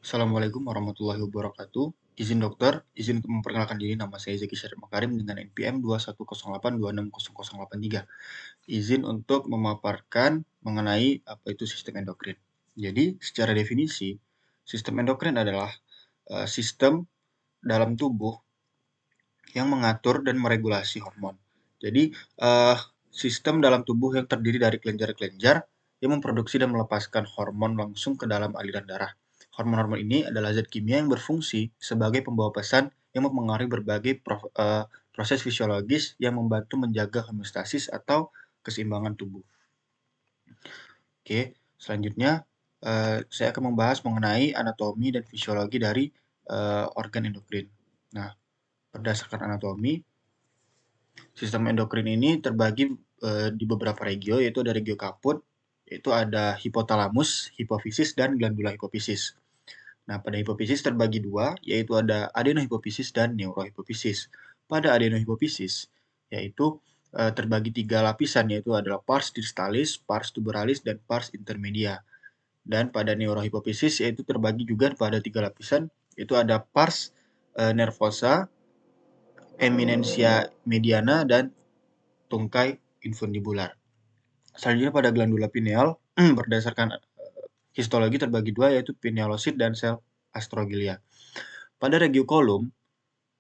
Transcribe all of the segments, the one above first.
Assalamualaikum warahmatullahi wabarakatuh. Izin dokter, izin untuk memperkenalkan diri, nama saya Zaki Syarif Makarim dengan NPM 21082600083. Izin untuk memaparkan mengenai apa itu sistem endokrin. Jadi, secara definisi, sistem endokrin adalah sistem dalam tubuh yang mengatur dan meregulasi hormon. Jadi, sistem dalam tubuh yang terdiri dari kelenjar-kelenjar yang memproduksi dan melepaskan hormon langsung ke dalam aliran darah. Hormon-hormon ini adalah zat kimia yang berfungsi sebagai pembawa pesan yang mempengaruhi berbagai proses fisiologis yang membantu menjaga homeostasis atau keseimbangan tubuh. Oke, selanjutnya saya akan membahas mengenai anatomi dan fisiologi dari organ endokrin. Nah, berdasarkan anatomi, sistem endokrin ini terbagi di beberapa regio, yaitu ada regio kaput, yaitu ada hipotalamus, hipofisis, dan glandula hipofisis. Nah, pada hipofisis terbagi dua, yaitu ada adenohipofisis dan neurohipofisis. Pada adenohipofisis, yaitu terbagi tiga lapisan, yaitu adalah pars distalis, pars tuberalis, dan pars intermedia. Dan pada neurohipofisis, yaitu terbagi juga pada tiga lapisan, yaitu ada pars nervosa, eminensia mediana, dan tungkai infundibular. Selanjutnya pada glandula pineal, berdasarkan histologi terbagi dua, yaitu pinealosit dan sel astrogilia. Pada regio kolum,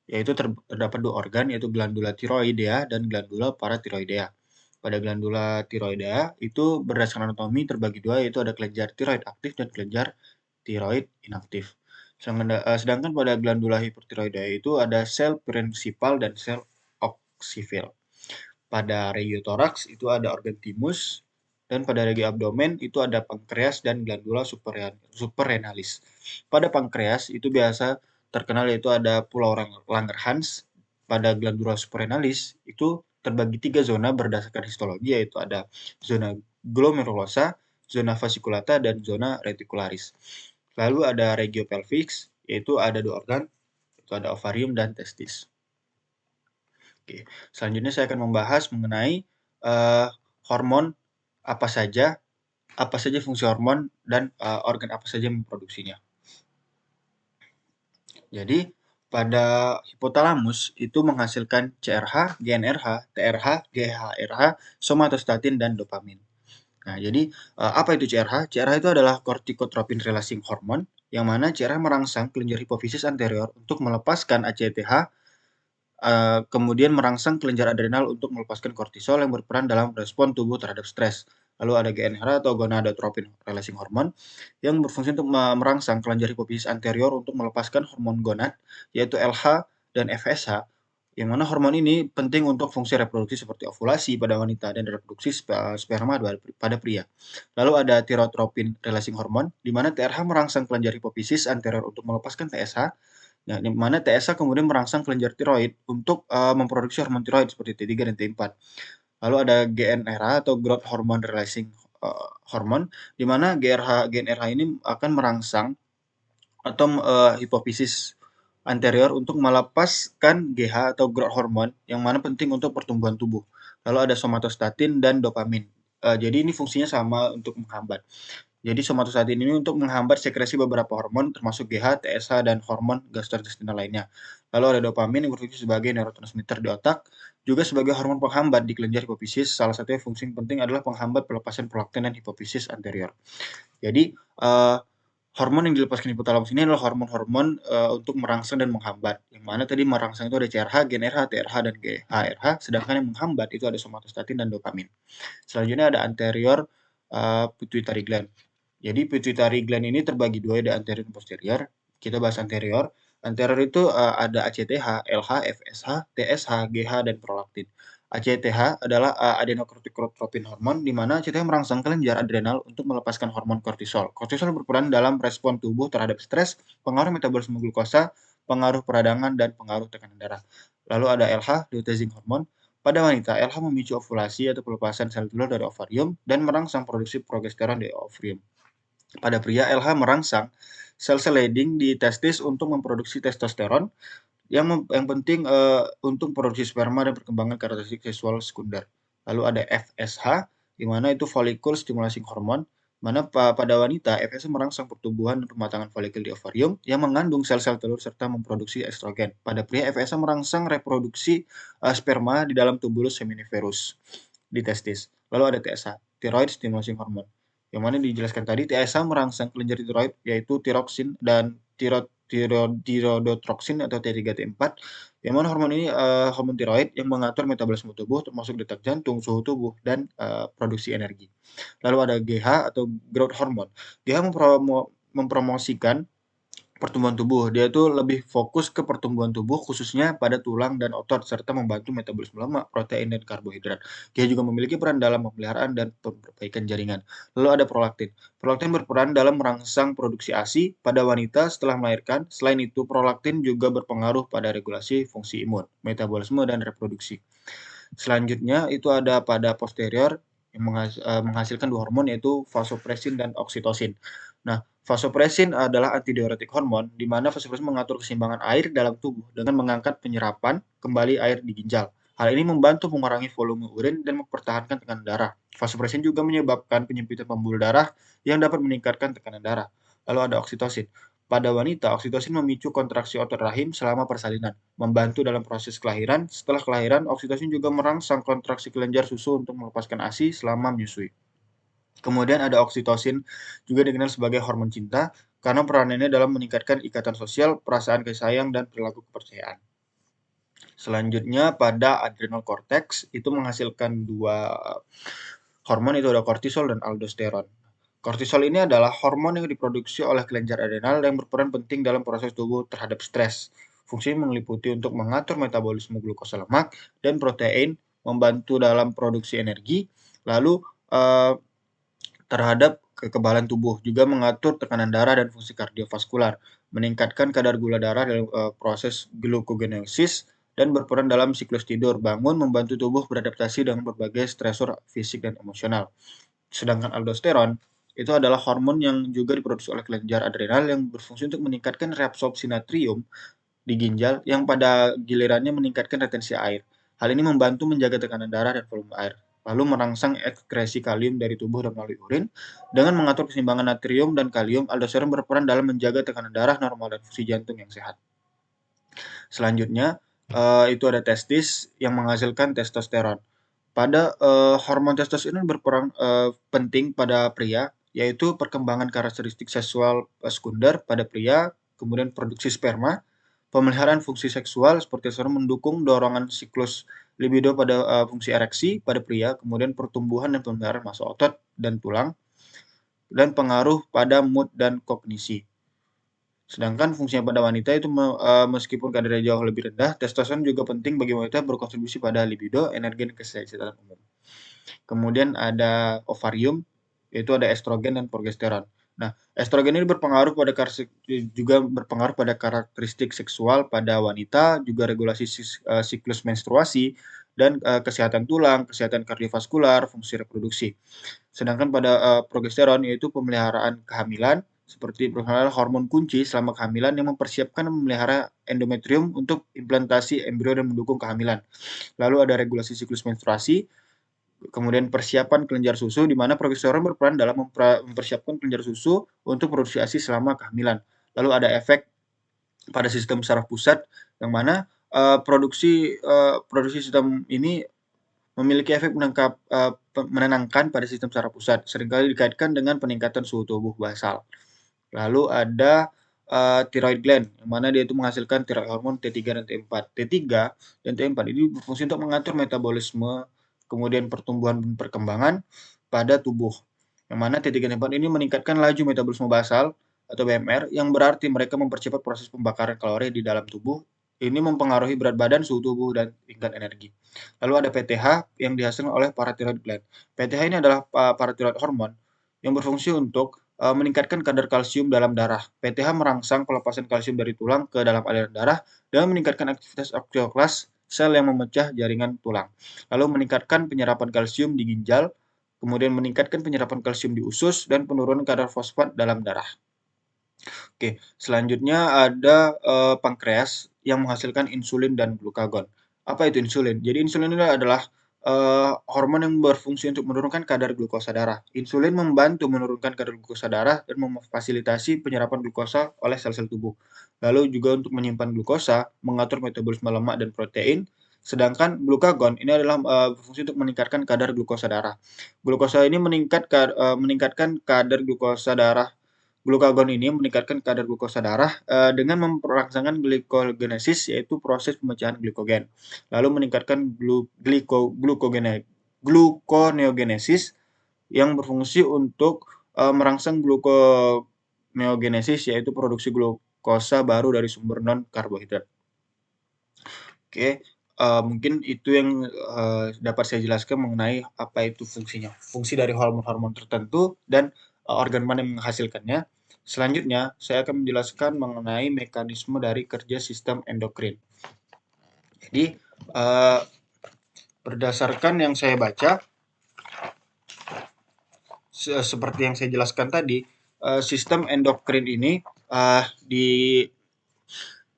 yaitu terdapat dua organ, yaitu glandula tiroidea dan glandula paratiroidea. Pada glandula tiroidea itu berdasarkan anatomi terbagi dua, yaitu ada kelenjar tiroid aktif dan kelenjar tiroid inaktif. Sedangkan pada glandula hipertiroidea itu ada sel prinsipal dan sel oksifil. Pada regio toraks itu ada organ timus, dan pada regio abdomen itu ada pankreas dan glandula suprarenalis. Pada pankreas itu biasa terkenal yaitu ada pulau Langerhans. Pada glandula suprarenalis itu terbagi tiga zona berdasarkan histologi, yaitu ada zona glomerulosa, zona fasciculata, dan zona reticularis. Lalu ada regio pelvis, yaitu ada dua organ, itu ada ovarium dan testis. Oke, selanjutnya saya akan membahas mengenai hormon apa saja fungsi hormon dan organ apa saja yang memproduksinya. Jadi, pada hipotalamus itu menghasilkan CRH, GnRH, TRH, GHRH, somatostatin, dan dopamin. Nah, jadi apa itu CRH? CRH itu adalah corticotropin releasing hormone, yang mana CRH merangsang kelenjar hipofisis anterior untuk melepaskan ACTH, kemudian merangsang kelenjar adrenal untuk melepaskan kortisol yang berperan dalam respon tubuh terhadap stres. Lalu ada GnRH atau gonadotropin releasing hormone yang berfungsi untuk merangsang kelenjar hipofisis anterior untuk melepaskan hormon gonad, yaitu LH dan FSH, yang mana hormon ini penting untuk fungsi reproduksi seperti ovulasi pada wanita dan reproduksi sperma pada pria. Lalu ada thyrotropin releasing hormone, di mana TRH merangsang kelenjar hipofisis anterior untuk melepaskan TSH, ya, di mana TSH kemudian merangsang kelenjar tiroid untuk memproduksi hormon tiroid seperti T3 dan T4. Lalu ada GnRH atau growth hormone releasing hormone, di mana GnRH ini akan merangsang atau hipofisis anterior untuk melepaskan GH atau growth hormone yang mana penting untuk pertumbuhan tubuh. Lalu ada somatostatin dan dopamin. Jadi ini fungsinya sama untuk menghambat. Jadi somatostatin ini untuk menghambat sekresi beberapa hormon termasuk GH, TSH, dan hormon gastrointestinal lainnya. Lalu ada dopamin yang berfungsi sebagai neurotransmitter di otak, juga sebagai hormon penghambat di kelenjar hipofisis. Salah satunya fungsi penting adalah penghambat pelepasan prolaktin dan hipofisis anterior. Jadi hormon yang dilepaskan hipotalamus ini adalah hormon-hormon untuk merangsang dan menghambat. Yang mana tadi merangsang itu ada CRH, GnRH, TRH, dan GHRH, sedangkan yang menghambat itu ada somatostatin dan dopamin. Selanjutnya ada anterior pituitary gland. Jadi pituitary gland ini terbagi dua, ada anterior dan posterior. Kita bahas anterior. Anterior itu ada ACTH, LH, FSH, TSH, GH, dan prolaktin. ACTH adalah adenocorticotropin hormone, di mana ACTH merangsang kelenjar adrenal untuk melepaskan hormon kortisol. Kortisol berperan dalam respon tubuh terhadap stres, pengaruh metabolisme glukosa, pengaruh peradangan, dan pengaruh tekanan darah. Lalu ada LH, luteinizing hormone. Pada wanita, LH memicu ovulasi atau pelepasan sel telur dari ovarium dan merangsang produksi progesteron di ovarium. Pada pria, LH merangsang sel-sel Leydig di testis untuk memproduksi testosteron yang penting untuk produksi sperma dan perkembangan karakteristik seksual sekunder. Lalu ada FSH, di mana itu follicle stimulating hormone, Mana pada wanita, FSH merangsang pertumbuhan dan pematangan folikel di ovarium yang mengandung sel-sel telur serta memproduksi estrogen. Pada pria, FSH merangsang reproduksi sperma di dalam tubulus seminiferus di testis. Lalu ada TSH, thyroid stimulating hormone. Yang mana dijelaskan tadi, TSH merangsang kelenjar tiroid yaitu tiroksin dan tirodotroksin atau T3T4. Yang mana hormon ini hormon tiroid yang mengatur metabolisme tubuh termasuk detak jantung, suhu tubuh, dan produksi energi. Lalu ada GH atau growth hormone. GH mempromosikan pertumbuhan tubuh. Dia itu lebih fokus ke pertumbuhan tubuh khususnya pada tulang dan otot serta membantu metabolisme lemak, protein, dan karbohidrat. Dia juga memiliki peran dalam pemeliharaan dan perbaikan jaringan. Lalu ada prolaktin. Prolaktin berperan dalam merangsang produksi ASI pada wanita setelah melahirkan. Selain itu, prolaktin juga berpengaruh pada regulasi fungsi imun, metabolisme, dan reproduksi. Selanjutnya itu ada pada posterior yang menghasilkan dua hormon yaitu vasopresin dan oksitosin. Nah, vasopresin adalah antidiuretik hormon di mana vasopresin mengatur keseimbangan air dalam tubuh dengan mengangkat penyerapan kembali air di ginjal. Hal ini membantu mengurangi volume urin dan mempertahankan tekanan darah. Vasopresin juga menyebabkan penyempitan pembuluh darah yang dapat meningkatkan tekanan darah. Lalu ada oksitosin. Pada wanita, oksitosin memicu kontraksi otot rahim selama persalinan, membantu dalam proses kelahiran. Setelah kelahiran, oksitosin juga merangsang kontraksi kelenjar susu untuk melepaskan ASI selama menyusui. Kemudian ada oksitosin, juga dikenal sebagai hormon cinta, karena peranannya dalam meningkatkan ikatan sosial, perasaan kasih sayang, dan perilaku kepercayaan. Selanjutnya pada adrenal cortex, itu menghasilkan dua hormon, itu ada kortisol dan aldosteron. Kortisol ini adalah hormon yang diproduksi oleh kelenjar adrenal yang berperan penting dalam proses tubuh terhadap stres. Fungsinya meliputi untuk mengatur metabolisme glukosa lemak dan protein, membantu dalam produksi energi, lalu terhadap kekebalan tubuh, juga mengatur tekanan darah dan fungsi kardiovaskular, meningkatkan kadar gula darah dalam proses glucogenesis, dan berperan dalam siklus tidur, bangun, membantu tubuh beradaptasi dengan berbagai stresor fisik dan emosional. Sedangkan aldosteron itu adalah hormon yang juga diproduksi oleh kelenjar adrenal yang berfungsi untuk meningkatkan reabsorpsi natrium di ginjal yang pada gilirannya meningkatkan retensi air. Hal ini membantu menjaga tekanan darah dan volume air, lalu merangsang ekskresi kalium dari tubuh dan melalui urin. Dengan mengatur keseimbangan natrium dan kalium, aldosteron berperan dalam menjaga tekanan darah normal dan fungsi jantung yang sehat. Selanjutnya, itu ada testis yang menghasilkan testosteron. Pada hormon testosteron berperan penting pada pria, yaitu perkembangan karakteristik seksual sekunder pada pria, kemudian produksi sperma, pemeliharaan fungsi seksual seperti testosteron mendukung dorongan siklus libido pada fungsi ereksi pada pria, kemudian pertumbuhan dan pemeliharaan massa otot dan tulang, dan pengaruh pada mood dan kognisi. Sedangkan fungsinya pada wanita itu meskipun kadarnya jauh lebih rendah, testosteron juga penting bagi wanita berkontribusi pada libido, energi, dan kesehatan umum. Kemudian ada ovarium, yaitu ada estrogen dan progesteron. Nah, estrogen ini juga berpengaruh pada karakteristik seksual pada wanita, juga regulasi siklus menstruasi, dan kesehatan tulang, kesehatan kardiovaskular, fungsi reproduksi. Sedangkan pada progesteron yaitu pemeliharaan kehamilan, seperti hormon kunci selama kehamilan yang mempersiapkan dan memelihara endometrium untuk implantasi embrio dan mendukung kehamilan. Lalu ada regulasi siklus menstruasi, kemudian persiapan kelenjar susu, di mana progesteron berperan dalam mempersiapkan kelenjar susu untuk produksi ASI selama kehamilan. Lalu ada efek pada sistem saraf pusat, yang mana produksi sistem ini memiliki efek menenangkan pada sistem saraf pusat, seringkali dikaitkan dengan peningkatan suhu tubuh basal. Lalu ada thyroid gland, yang mana dia itu menghasilkan thyroid hormon T3 dan T4. T3 dan T4 ini berfungsi untuk mengatur metabolisme, kemudian pertumbuhan dan perkembangan pada tubuh. Yang mana T3 dan T4 ini meningkatkan laju metabolisme basal atau BMR, yang berarti mereka mempercepat proses pembakaran kalori di dalam tubuh. Ini mempengaruhi berat badan, suhu tubuh, dan tingkat energi. Lalu ada PTH yang dihasilkan oleh parathyroid gland. PTH ini adalah parathyroid hormon yang berfungsi untuk meningkatkan kadar kalsium dalam darah. PTH merangsang pelepasan kalsium dari tulang ke dalam aliran darah dan meningkatkan aktivitas osteoklas sel yang memecah jaringan tulang. Lalu meningkatkan penyerapan kalsium di ginjal, kemudian meningkatkan penyerapan kalsium di usus, dan penurunan kadar fosfat dalam darah. Oke, selanjutnya ada pankreas yang menghasilkan insulin dan glukagon. Apa itu insulin? Jadi insulin ini adalah hormon yang berfungsi untuk menurunkan kadar glukosa darah. Insulin membantu menurunkan kadar glukosa darah dan memfasilitasi penyerapan glukosa oleh sel-sel tubuh. Lalu juga untuk menyimpan glukosa, mengatur metabolisme lemak dan protein, sedangkan glukagon ini adalah berfungsi untuk meningkatkan kadar glukosa darah. Glukosa ini meningkatkan kadar glukosa darah. Glukagon ini meningkatkan kadar glukosa darah dengan memperangsangkan glikogenesis, yaitu proses pemecahan glikogen. Lalu meningkatkan gluconeogenesis yang berfungsi untuk merangsang gluconeogenesis, yaitu produksi glukosa baru dari sumber non-karbohidrat. Oke, mungkin itu yang dapat saya jelaskan mengenai apa itu fungsinya. Fungsi dari hormon-hormon tertentu dan organ mana yang menghasilkannya. Selanjutnya, saya akan menjelaskan mengenai mekanisme dari kerja sistem endokrin. Jadi, berdasarkan yang saya baca, seperti yang saya jelaskan tadi, sistem endokrin ini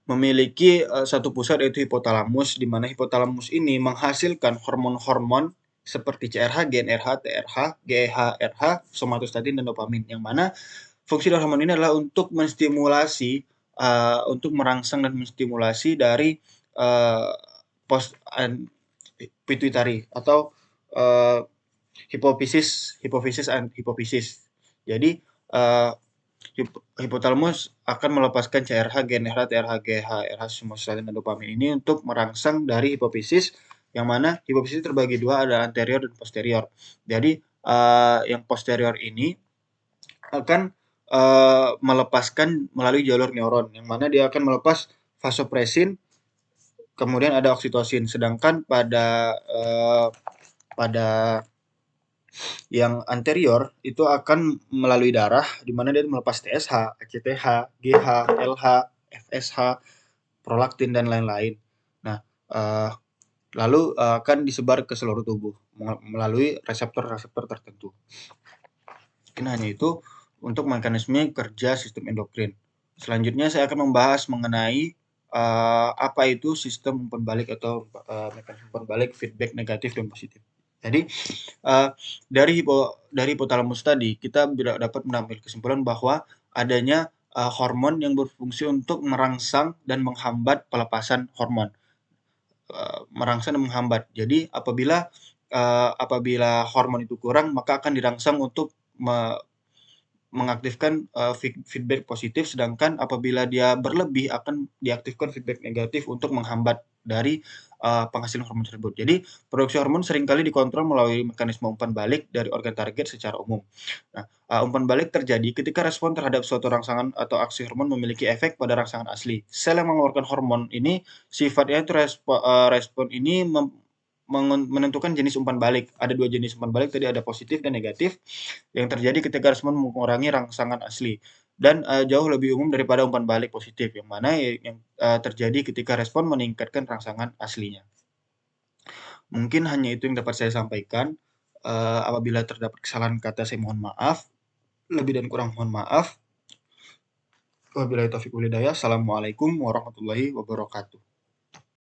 memiliki satu pusat, yaitu hipotalamus, di mana hipotalamus ini menghasilkan hormon-hormon seperti CRH, GnRH, TRH, GH, RH, somatostatin, dan dopamin, yang mana fungsi dari hormon ini adalah untuk menstimulasi, untuk merangsang dan menstimulasi dari pituitari atau hipofisis and hipofisis. Jadi hipotalamus akan melepaskan CRH, GnRH, TRH, GH, RH, somatostatin, dan dopamin ini untuk merangsang dari hipofisis, yang mana hipofisis terbagi dua, ada anterior dan posterior. Jadi yang posterior ini akan melepaskan melalui jalur neuron, yang mana dia akan melepas vasopresin, kemudian ada oksitosin. Sedangkan pada yang anterior itu akan melalui darah, di mana dia melepas TSH, ACTH, GH, LH, FSH, prolaktin, dan lain-lain. Nah, lalu akan disebar ke seluruh tubuh melalui reseptor-reseptor tertentu. Mungkin hanya itu untuk mekanisme kerja sistem endokrin. Selanjutnya saya akan membahas mengenai apa itu sistem umpan balik atau mekanisme umpan balik, feedback negatif dan positif. Jadi dari hipotalamus tadi kita dapat mengambil kesimpulan bahwa adanya hormon yang berfungsi untuk merangsang dan menghambat pelepasan hormon. Merangsang dan menghambat. Jadi apabila hormon itu kurang, maka akan dirangsang untuk mengaktifkan feedback positif, sedangkan apabila dia berlebih akan diaktifkan feedback negatif untuk menghambat dari penghasilan hormon tersebut. Jadi produksi hormon seringkali dikontrol melalui mekanisme umpan balik dari organ target secara umum. Nah, umpan balik terjadi ketika respon terhadap suatu rangsangan atau aksi hormon memiliki efek pada rangsangan asli. Sel yang mengeluarkan hormon ini sifatnya itu respon ini menentukan jenis umpan balik. Ada dua jenis umpan balik tadi, ada positif dan negatif, yang terjadi ketika respon mengurangi rangsangan asli, dan jauh lebih umum daripada umpan balik positif, yang mana yang terjadi ketika respon meningkatkan rangsangan aslinya. Mungkin hanya itu yang dapat saya sampaikan. Apabila terdapat kesalahan kata, saya mohon maaf. Lebih dan kurang mohon maaf. Wabillahi taufiq wal hidayah. Assalamualaikum warahmatullahi wabarakatuh.